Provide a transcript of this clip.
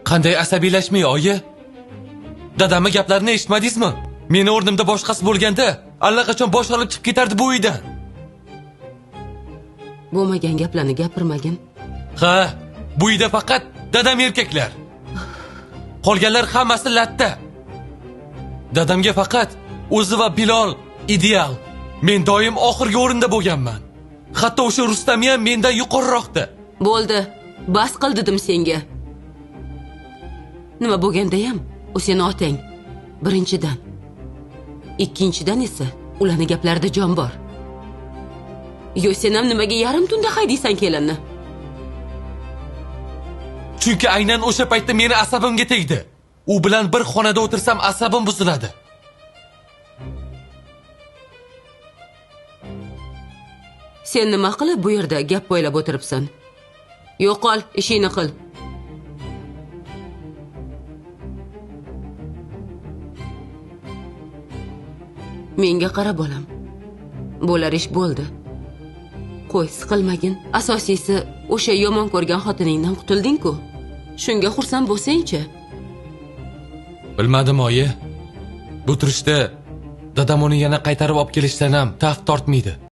Qanday asabiylashmay, oyi? Dadamning gaplarini eshitmadingizmi? Meni o'rnimda boshqasi bo'lganda, allaqachon bosh olib chiqib ketardi bu uydan. Bo'lmagan gaplarni gapirmagin. Ha, bu uyda faqat dadam erkaklar. Qolganlar hammasi latta. Dadamga faqat o'zi va Bilol ideal. Men doim oxirgi o'rinda bo'lganman. Hatto o'sha Rustam ham mendan yuqoriroqda. Bo'ldi, bas qil dedim senga. Nima bo'lganda ham, u seni otang. Birinchidan. Ikkinchidan esa ularning gaplarida jon bor. Yo, sen ham nimaga yarim tunda haydaysan kelinni? Chunki aynan o'sha paytda meni asabimga tegdi. U bilan bir xonada o'tirsam asabim buziladi. Sen nima qilib bu yerda gap o'ylab o'tiribsan? Yo'qol, ishingni qil. Menga qara bolam. Bo'lar ish bo'ldi. Qo'y, siqilmagin. Asosiysi, o'sha yomon ko'rgan xotiningdan qutulding-ku. Shunga xursand bo'lsang-chi. Bilmadim, oyi. Bu turishda dadam uni yana qaytarib olib kelishdan ham taft tortmaydi.